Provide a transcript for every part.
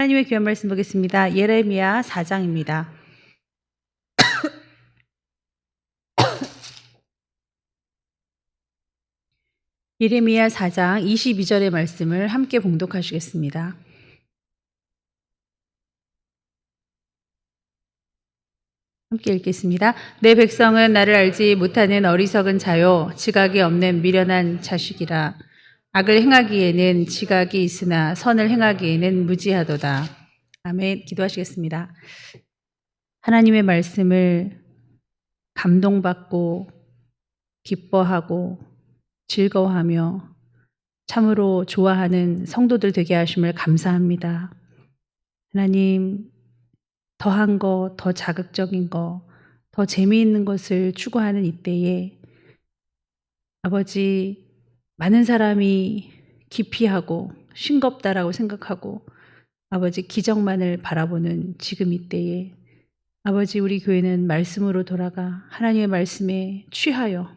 하나님의 귀한 말씀 보겠습니다. 예레미야 4장입니다. 예레미야 4장 22절의 말씀을 함께 봉독하시겠습니다. 함께 읽겠습니다. 내 백성은 나를 알지 못하는 어리석은 자요, 지각이 없는 미련한 자식이라. 악을 행하기에는 지각이 있으나 선을 행하기에는 무지하도다. 아멘. 기도하시겠습니다. 하나님의 말씀을 감동받고 기뻐하고 즐거워하며 참으로 좋아하는 성도들 되게 하심을 감사합니다. 하나님, 더한 거, 더 자극적인 거, 더 재미있는 것을 추구하는 이때에 아버지, 많은 사람이 기피하고 싱겁다라고 생각하고 아버지 기적만을 바라보는 지금 이때에 아버지, 우리 교회는 말씀으로 돌아가 하나님의 말씀에 취하여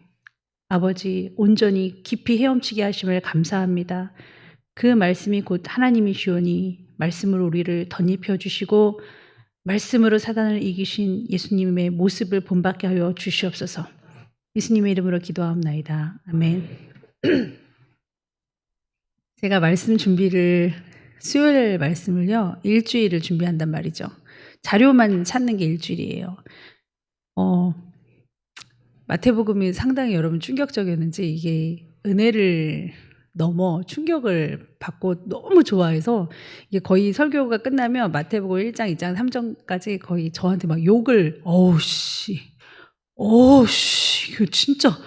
아버지 온전히 깊이 헤엄치게 하심을 감사합니다. 그 말씀이 곧 하나님이시오니 말씀으로 우리를 덧입혀 주시고 말씀으로 사단을 이기신 예수님의 모습을 본받게 하여 주시옵소서. 예수님의 이름으로 기도하옵나이다. 아멘. 제가 말씀 준비를 수요일 말씀을요, 일주일을 준비한단 말이죠. 자료만 찾는 게 일주일이에요. 마태복음이 상당히 여러분 충격적이었는지 이게 은혜를 넘어 충격을 받고 너무 좋아해서 이게 거의 설교가 끝나면 마태복음 1장, 2장, 3장까지 거의 저한테 막 욕을 어우씨 이거 진짜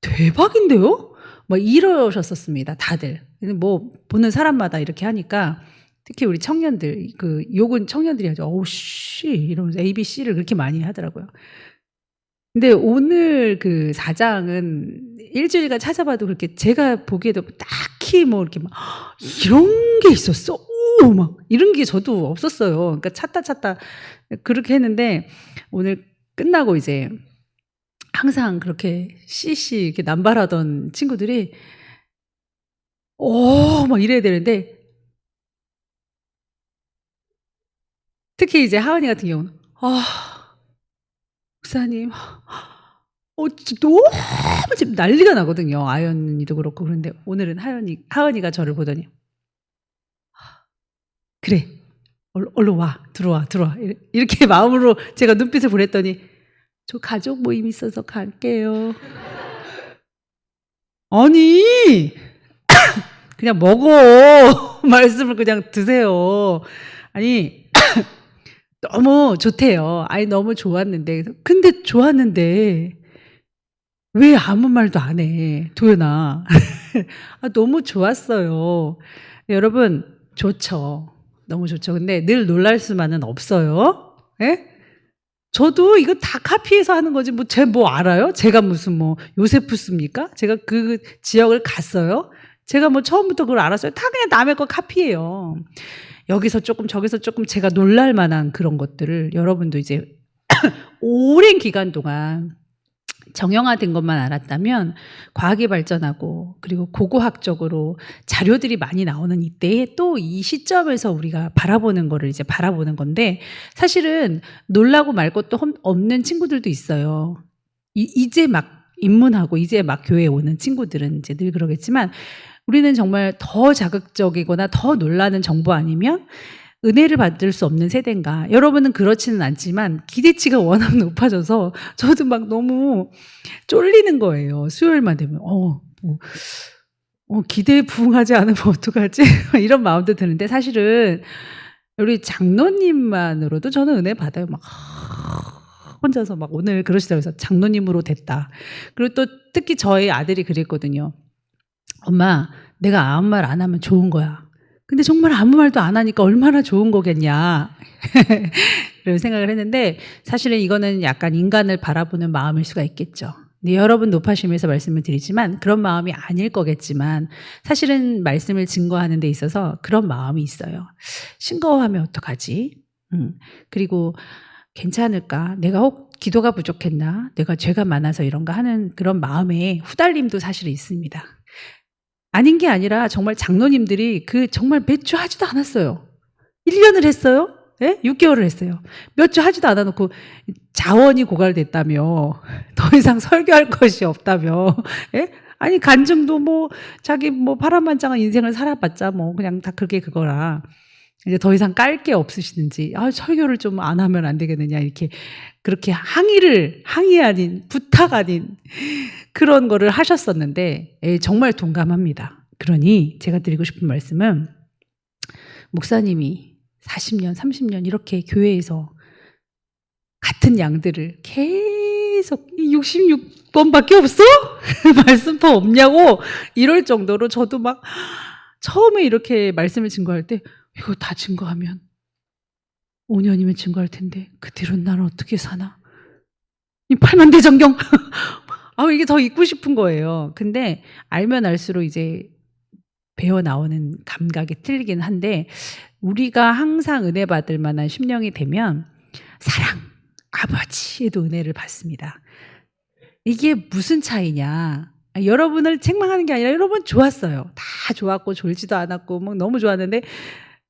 대박인데요? 막 이러셨었습니다. 다들. 뭐 보는 사람마다 이렇게 하니까 특히 우리 청년들, 그 욕은 청년들이 하죠. 어우씨 이러면서 ABC를 그렇게 많이 하더라고요. 근데 오늘 그 4장은 일주일간 찾아봐도 그렇게 제가 보기에도 딱히 뭐 이렇게 막 이런 게 있었어? 오, 막 이런 게 저도 없었어요. 그러니까 찾다 그렇게 했는데 오늘 끝나고 이제 항상 그렇게 씨씨 이렇게 남발하던 친구들이 막 이래야 되는데 특히 이제 하은이 같은 경우는 목사님 너무 지금 난리가 나거든요. 아연이도 그렇고. 그런데 오늘은 하은이가 저를 보더니 그래 얼른 와 들어와 이렇게 마음으로 제가 눈빛을 보냈더니 저 가족 모임 있어서 갈게요. 아니 그냥 먹어. 말씀을 그냥 드세요. 아니 너무 좋대요. 아니 너무 좋았는데 근데 좋았는데 왜 아무 말도 안 해, 도연아. 너무 좋았어요. 여러분 좋죠. 너무 좋죠. 근데 늘 놀랄 수만은 없어요. 예? 저도 이거 다 카피해서 하는 거지 뭐 제가 뭐 알아요? 제가 무슨 뭐 요세푸스입니까? 제가 그 지역을 갔어요? 제가 뭐 처음부터 그걸 알았어요? 다 그냥 남의 거 카피해요. 여기서 조금 저기서 조금 제가 놀랄 만한 그런 것들을 여러분도 이제 오랜 기간 동안 정형화된 것만 알았다면 과학이 발전하고 그리고 고고학적으로 자료들이 많이 나오는 이때에 또 이 시점에서 우리가 바라보는 거를 이제 바라보는 건데 사실은 놀라고 말 것도 없는 친구들도 있어요. 이제 막 입문하고 이제 막 교회에 오는 친구들은 이제 늘 그러겠지만 우리는 정말 더 자극적이거나 더 놀라는 정보 아니면 은혜를 받을 수 없는 세대인가. 여러분은 그렇지는 않지만 기대치가 워낙 높아져서 저도 막 너무 쫄리는 거예요. 수요일만 되면 기대에 부응하지 않으면 어떡하지? 이런 마음도 드는데 사실은 우리 장로님만으로도 저는 은혜 받아요. 막 혼자서 막 오늘 그러시다고 해서 장로님으로 됐다. 그리고 또 특히 저희 아들이 그랬거든요. 엄마, 내가 아무 말 안 하면 좋은 거야. 근데 정말 아무 말도 안 하니까 얼마나 좋은 거겠냐. 이런 생각을 했는데 사실은 이거는 약간 인간을 바라보는 마음일 수가 있겠죠. 근데 여러분 높아심에서 말씀을 드리지만 그런 마음이 아닐 거겠지만 사실은 말씀을 증거하는 데 있어서 그런 마음이 있어요. 싱거워하면 어떡하지? 그리고 괜찮을까? 내가 혹 기도가 부족했나? 내가 죄가 많아서 이런가 하는 그런 마음에 후달림도 사실 있습니다. 아닌 게 아니라 정말 장로님들이 정말 몇 주 하지도 않았어요. 1년을 했어요? 예? 6개월을 했어요. 몇 주 하지도 않아 놓고 자원이 고갈됐다며 더 이상 설교할 것이 없다며 예? 아니 간증도 뭐 자기 뭐 파란만장한 인생을 살아봤자 뭐 그냥 다 그게 그거라 이제 더 이상 깔 게 없으시는지 설교를 좀 안 하면 안 되겠느냐 이렇게 그렇게 항의 아닌 부탁 아닌 그런 거를 하셨었는데 정말 동감합니다. 그러니 제가 드리고 싶은 말씀은 목사님이 40년, 30년 이렇게 교회에서 같은 양들을 계속 66번밖에 없어? 말씀 더 없냐고 이럴 정도로 저도 막 처음에 이렇게 말씀을 증거할 때 이거 다 증거하면 5년이면 증거할 텐데 그 뒤로는 나는 어떻게 사나? 이 팔만대정경 이게 더 읽고 싶은 거예요. 근데 알면 알수록 이제 배워 나오는 감각이 틀리긴 한데 우리가 항상 은혜 받을 만한 심령이 되면 사랑, 아버지에도 은혜를 받습니다. 이게 무슨 차이냐? 여러분을 책망하는 게 아니라 여러분 좋았어요. 다 좋았고 졸지도 않았고 뭐 너무 좋았는데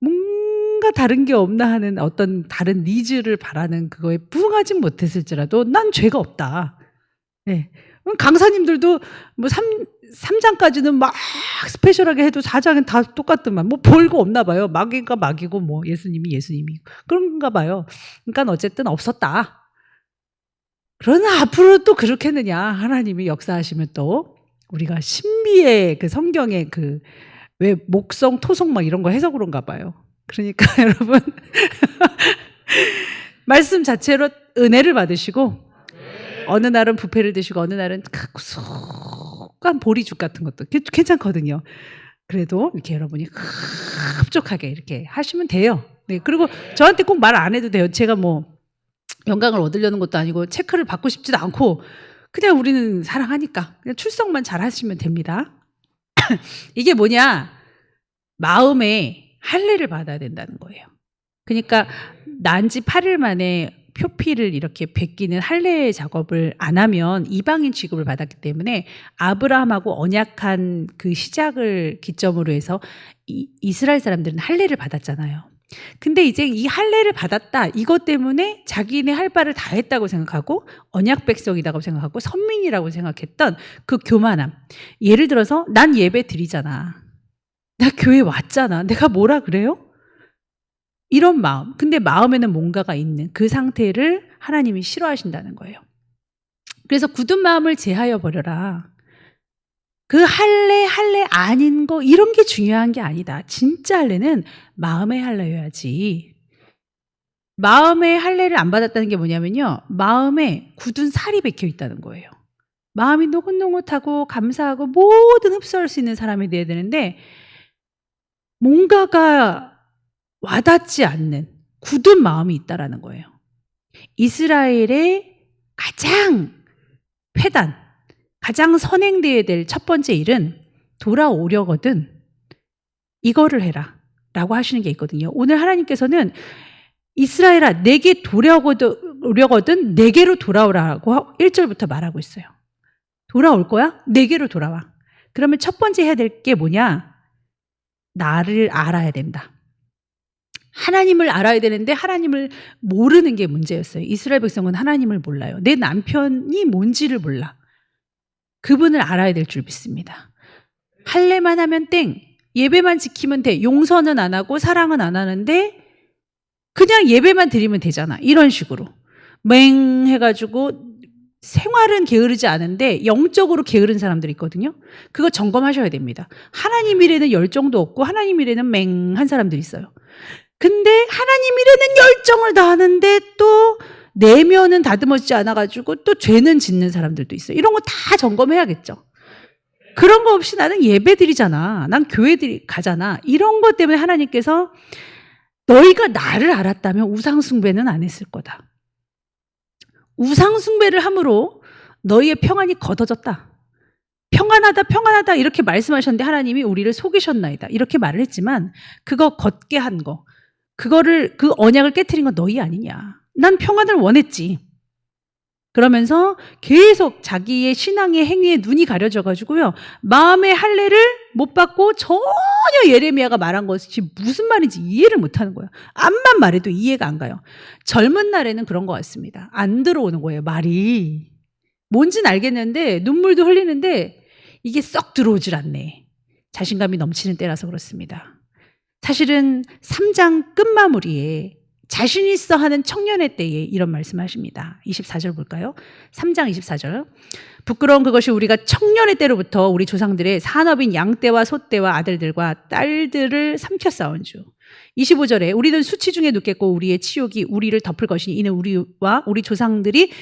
뭔가 다른 게 없나 하는 어떤 다른 니즈를 바라는 그거에 부응하진 못했을지라도 난 죄가 없다. 네. 강사님들도 뭐 3장까지는 막 스페셜하게 해도 4장은 다 똑같더만 뭐 별거 없나 봐요. 마귀가 마귀고 뭐 예수님이 그런가 봐요. 그러니까 어쨌든 없었다. 그러나 앞으로 또 그렇겠느냐. 하나님이 역사하시면 또 우리가 신비의 그 성경의 그 왜 목성, 토성 막 이런 거 해서 그런가 봐요. 그러니까 여러분 말씀 자체로 은혜를 받으시고 어느 날은 부패를 드시고 어느 날은 쑥한 보리죽 같은 것도 괜찮거든요. 그래도 이렇게 여러분이 흡족하게 이렇게 하시면 돼요. 네, 그리고 저한테 꼭 말 안 해도 돼요. 제가 뭐 영광을 얻으려는 것도 아니고 체크를 받고 싶지도 않고 그냥 우리는 사랑하니까 그냥 출석만 잘 하시면 됩니다. 이게 뭐냐? 마음에 할례를 받아야 된다는 거예요. 그러니까 난지 8일 만에 표피를 이렇게 베끼는 할례 작업을 안 하면 이방인 취급을 받았기 때문에 아브라함하고 언약한 그 시작을 기점으로 해서 이스라엘 사람들은 할례를 받았잖아요. 근데 이제 이 할례를 받았다 이것 때문에 자기네 할 바를 다 했다고 생각하고 언약 백성이라고 생각하고 선민이라고 생각했던 그 교만함. 예를 들어서 난 예배 드리잖아. 나 교회 왔잖아. 내가 뭐라 그래요? 이런 마음. 근데 마음에는 뭔가가 있는 그 상태를 하나님이 싫어하신다는 거예요. 그래서 굳은 마음을 제하여 버려라. 그 할례 아닌 거 이런 게 중요한 게 아니다. 진짜 할례는 마음의 할례여야지. 마음의 할례를 안 받았다는 게 뭐냐면요. 마음에 굳은 살이 박혀 있다는 거예요. 마음이 노릇노릇하고 감사하고 모든 흡수할 수 있는 사람이 돼야 되는데 뭔가가 와닿지 않는 굳은 마음이 있다라는 거예요. 이스라엘의 가장 패단, 가장 선행돼야 될 첫 번째 일은 돌아오려거든 이거를 해라 라고 하시는 게 있거든요. 오늘 하나님께서는 이스라엘아 내게 돌아오려거든 내게로 돌아오라고 1절부터 말하고 있어요. 돌아올 거야? 내게로 돌아와. 그러면 첫 번째 해야 될 게 뭐냐? 나를 알아야 된다. 하나님을 알아야 되는데 하나님을 모르는 게 문제였어요. 이스라엘 백성은 하나님을 몰라요. 내 남편이 뭔지를 몰라. 그분을 알아야 될 줄 믿습니다. 할례만 하면 땡. 예배만 지키면 돼. 용서는 안 하고 사랑은 안 하는데 그냥 예배만 드리면 되잖아. 이런 식으로. 맹 해가지고 생활은 게으르지 않은데 영적으로 게으른 사람들이 있거든요. 그거 점검하셔야 됩니다. 하나님 일에는 열정도 없고 하나님 일에는 맹한 사람들이 있어요. 근데 하나님 일에는 열정을 다하는데 또 내면은 다듬어지지 않아가지고 또 죄는 짓는 사람들도 있어요. 이런 거 다 점검해야겠죠. 그런 거 없이 나는 예배 드리잖아. 난 교회 가잖아. 이런 것 때문에 하나님께서 너희가 나를 알았다면 우상숭배는 안 했을 거다. 우상숭배를 함으로 너희의 평안이 걷어졌다. 평안하다 이렇게 말씀하셨는데 하나님이 우리를 속이셨나이다. 이렇게 말을 했지만 그거 걷게 한 거. 그 언약을 깨트린 건 너희 아니냐. 난 평안을 원했지. 그러면서 계속 자기의 신앙의 행위에 눈이 가려져 가지고요. 마음의 할례를 못 받고 전혀 예레미야가 말한 것이 무슨 말인지 이해를 못 하는 거예요. 암만 말해도 이해가 안 가요. 젊은 날에는 그런 것 같습니다. 안 들어오는 거예요, 말이. 뭔지는 알겠는데 눈물도 흘리는데 이게 썩 들어오질 않네. 자신감이 넘치는 때라서 그렇습니다. 사실은 3장 끝마무리에 자신 있어 하는 청년의 때에 이런 말씀하십니다. 24절 볼까요? 3장 24절. 부끄러운 그것이 우리가 청년의 때로부터 우리 조상들의 산업인 양떼와 소떼와 아들들과 딸들을 삼켰사온 주. 25절에 우리는 수치 중에 눕겠고 우리의 치욕이 우리를 덮을 것이니 이는 우리와 우리 조상들이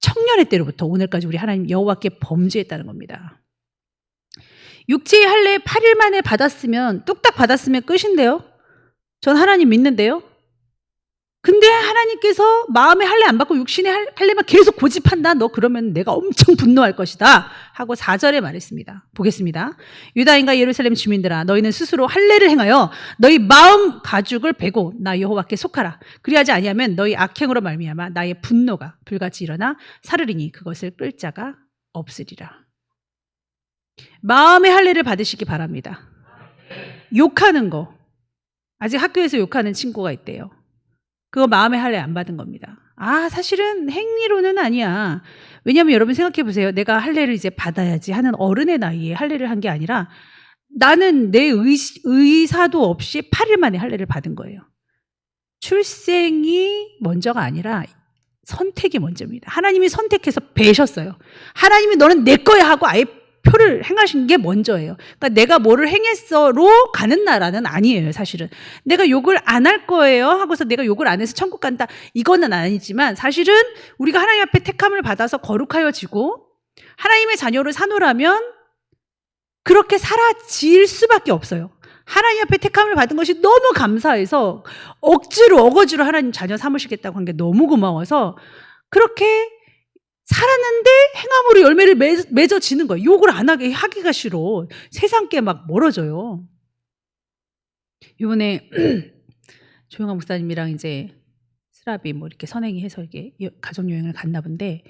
청년의 때로부터 오늘까지 우리 하나님 여호와께 범죄했다는 겁니다. 육체의 할례 8일 만에 받았으면 뚝딱 받았으면 끝인데요. 전 하나님 믿는데요. 근데 하나님께서 마음의 할례 안 받고 육신의 할례만 계속 고집한다. 너 그러면 내가 엄청 분노할 것이다. 하고 4절에 말했습니다. 보겠습니다. 유다인과 예루살렘 주민들아 너희는 스스로 할례를 행하여 너희 마음 가죽을 베고 나 여호와께 속하라. 그리하지 아니하면 너희 악행으로 말미암아 나의 분노가 불같이 일어나 사르리니 그것을 끌 자가 없으리라. 마음의 할례를 받으시기 바랍니다. 욕하는 거. 아직 학교에서 욕하는 친구가 있대요. 그거 마음의 할례 안 받은 겁니다. 사실은 행위로는 아니야. 왜냐하면 여러분 생각해 보세요. 내가 할례를 이제 받아야지 하는 어른의 나이에 할례를 한 게 아니라 나는 내 의사도 없이 8일 만에 할례를 받은 거예요. 출생이 먼저가 아니라 선택이 먼저입니다. 하나님이 선택해서 베셨어요. 하나님이 너는 내 거야 하고 아예 표를 행하신 게 먼저예요. 그러니까 내가 뭐를 행했어로 가는 나라는 아니에요, 사실은. 내가 욕을 안 할 거예요 하고서 내가 욕을 안 해서 천국 간다. 이거는 아니지만 사실은 우리가 하나님 앞에 택함을 받아서 거룩하여지고 하나님의 자녀를 사노라면 그렇게 살아질 수밖에 없어요. 하나님 앞에 택함을 받은 것이 너무 감사해서 억지로 어거지로 하나님 자녀 삼으시겠다고 한 게 너무 고마워서 그렇게 살았는데 행함으로 열매를 맺어지는 거예요. 욕을 안 하기가 싫어. 세상께 막 멀어져요. 이번에 조영아 목사님이랑 이제 스라비 뭐 이렇게 선행이 해서 이렇게 가족여행을 갔나 본데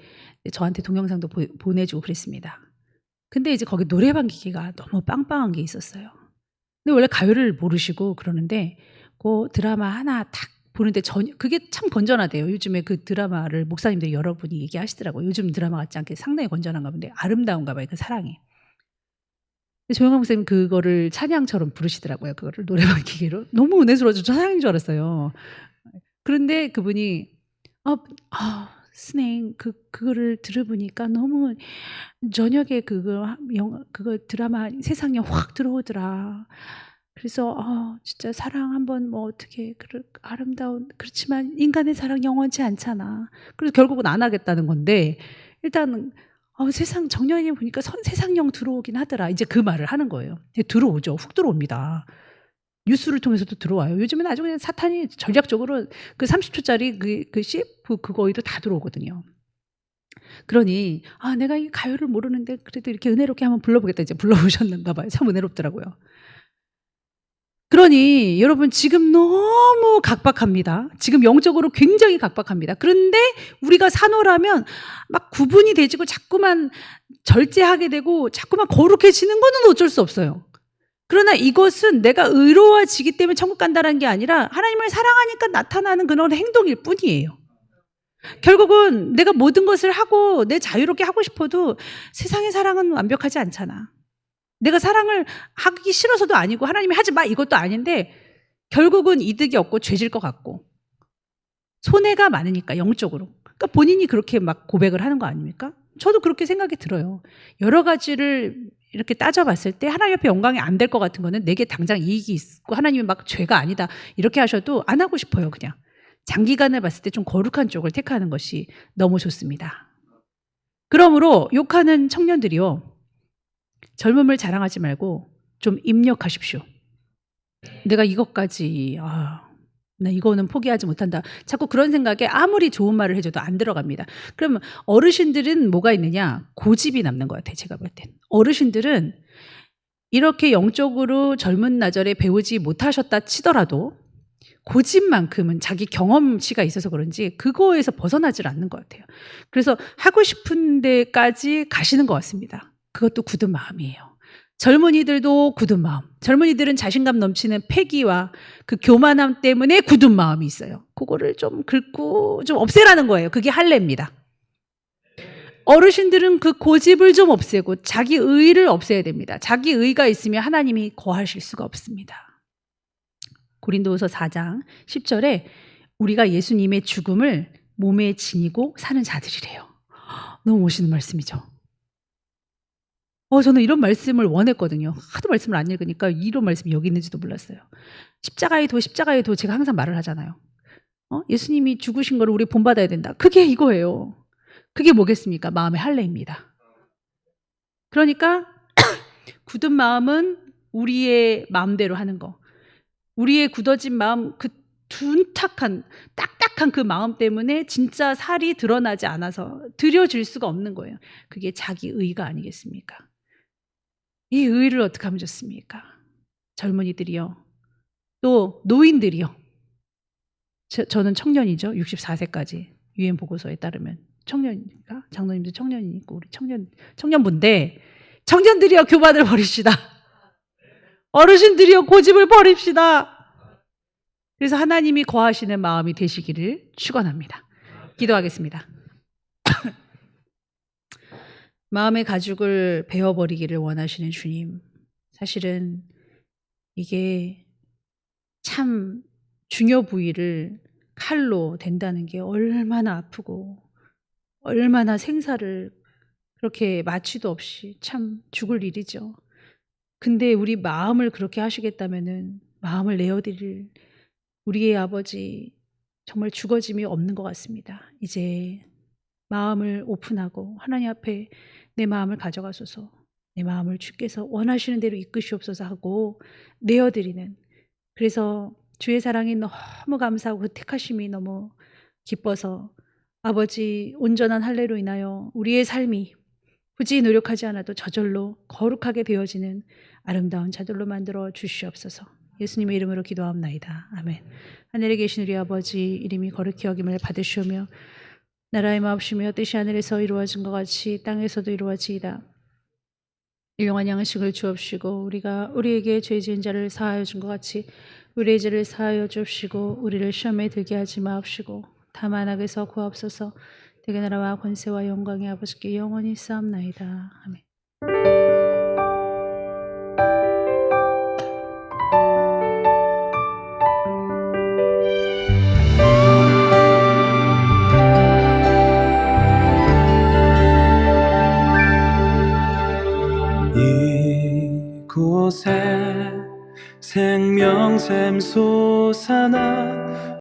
저한테 동영상도 보내주고 그랬습니다. 근데 이제 거기 노래방 기계가 너무 빵빵한 게 있었어요. 근데 원래 가요를 모르시고 그러는데 그 드라마 하나 딱 보는데 그게 참 건전하대요. 요즘에 그 드라마를 목사님들 여러분이 얘기하시더라고요. 요즘 드라마 같지 않게 상당히 건전한가 본데 아름다운가 봐요. 그 사랑이. 조영아 목사님 그거를 찬양처럼 부르시더라고요. 그거를 노래방 기계로. 너무 은혜스러워서 찬양인 줄 알았어요. 그런데 그분이 스낵 그거를 들어보니까 너무 저녁에 그거 드라마 세상에 확 들어오더라. 그래서 진짜 사랑 한번 뭐 어떻게 아름다운 그렇지만 인간의 사랑 영원치 않잖아. 그래서 결국은 안 하겠다는 건데 일단 세상 정년이 보니까 세상령 들어오긴 하더라. 이제 그 말을 하는 거예요. 들어오죠. 훅 들어옵니다. 뉴스를 통해서도 들어와요. 요즘엔 아주 그냥 사탄이 전략적으로 그 30초짜리 그 CF 그거에도 다 들어오거든요. 그러니 내가 이 가요를 모르는데 그래도 이렇게 은혜롭게 한번 불러보겠다. 이제 불러보셨는가 봐요. 참 은혜롭더라고요. 그러니 여러분 지금 너무 각박합니다. 지금 영적으로 굉장히 각박합니다. 그런데 우리가 사노라면 막 구분이 되지고 자꾸만 절제하게 되고 자꾸만 거룩해지는 거는 어쩔 수 없어요. 그러나 이것은 내가 의로워지기 때문에 천국 간다는 게 아니라 하나님을 사랑하니까 나타나는 그런 행동일 뿐이에요. 결국은 내가 모든 것을 하고 내 자유롭게 하고 싶어도 세상의 사랑은 완벽하지 않잖아. 내가 사랑을 하기 싫어서도 아니고 하나님이 하지 마 이것도 아닌데 결국은 이득이 없고 죄질 것 같고 손해가 많으니까 영적으로. 그러니까 본인이 그렇게 막 고백을 하는 거 아닙니까? 저도 그렇게 생각이 들어요. 여러 가지를 이렇게 따져봤을 때 하나님 옆에 영광이 안 될 것 같은 거는 내게 당장 이익이 있고 하나님이 막 죄가 아니다 이렇게 하셔도 안 하고 싶어요. 그냥 장기간을 봤을 때 좀 거룩한 쪽을 택하는 것이 너무 좋습니다. 그러므로 욕하는 청년들이요, 젊음을 자랑하지 말고 좀 입력하십시오. 내가 이것까지 나 이거는 포기하지 못한다. 자꾸 그런 생각에 아무리 좋은 말을 해줘도 안 들어갑니다. 그럼 어르신들은 뭐가 있느냐? 고집이 남는 것 같아요. 제가 볼 땐. 어르신들은 이렇게 영적으로 젊은 나절에 배우지 못하셨다 치더라도 고집만큼은 자기 경험치가 있어서 그런지 그거에서 벗어나질 않는 것 같아요. 그래서 하고 싶은 데까지 가시는 것 같습니다. 그것도 굳은 마음이에요. 젊은이들도 굳은 마음. 젊은이들은 자신감 넘치는 패기와 그 교만함 때문에 굳은 마음이 있어요. 그거를 좀 긁고 좀 없애라는 거예요. 그게 할례입니다. 어르신들은 그 고집을 좀 없애고 자기 의를 없애야 됩니다. 자기 의가 있으면 하나님이 거하실 수가 없습니다. 고린도후서 4장 10절에 우리가 예수님의 죽음을 몸에 지니고 사는 자들이래요. 너무 멋있는 말씀이죠. 저는 이런 말씀을 원했거든요. 하도 말씀을 안 읽으니까 이런 말씀이 여기 있는지도 몰랐어요. 십자가의 도, 십자가의 도 제가 항상 말을 하잖아요. 예수님이 죽으신 거를 우리 본받아야 된다. 그게 이거예요. 그게 뭐겠습니까? 마음의 할례입니다. 그러니까 굳은 마음은 우리의 마음대로 하는 거. 우리의 굳어진 마음, 그 둔탁한 딱딱한 그 마음 때문에 진짜 살이 드러나지 않아서 드려질 수가 없는 거예요. 그게 자기 의가 아니겠습니까? 이 의를 어떻게 하면 좋습니까? 젊은이들이요. 또 노인들이요. 저는 청년이죠. 64세까지 유엔 보고서에 따르면 청년이니까 장로님도 청년이니까 우리 청년분데 청년들이요 교만을 버립시다. 어르신들이요 고집을 버립시다. 그래서 하나님이 거하시는 마음이 되시기를 축원합니다. 기도하겠습니다. 마음의 가죽을 베어버리기를 원하시는 주님, 사실은 이게 참 중요 부위를 칼로 댄다는 게 얼마나 아프고 얼마나 생사를 그렇게 마취도 없이 참 죽을 일이죠. 근데 우리 마음을 그렇게 하시겠다면은 마음을 내어드릴 우리의 아버지 정말 죽어짐이 없는 것 같습니다. 이제 마음을 오픈하고 하나님 앞에 내 마음을 가져가소서, 내 마음을 주께서 원하시는 대로 이끄시옵소서 하고 내어드리는, 그래서 주의 사랑이 너무 감사하고 그 택하심이 너무 기뻐서 아버지 온전한 할례로 인하여 우리의 삶이 굳이 노력하지 않아도 저절로 거룩하게 되어지는 아름다운 자들로 만들어 주시옵소서. 예수님의 이름으로 기도하옵나이다. 아멘. 하늘에 계신 우리 아버지 이름이 거룩히 여김을 받으시오며 나라의 마옵시며 뜻이 하늘에서 이루어진 것 같이 땅에서도 이루어지이다. 일용할 양식을 주옵시고 우리가 우리에게 죄 지은 자를 사하여 준 것 같이 우리의 죄를 사하여 주옵시고 우리를 시험에 들게 하지 마옵시고 다만 악에서 구하옵소서. 대개 나라와 권세와 영광이 아버지께 영원히 쌓옵나이다. 아멘. 이곳에 생명샘 솟아나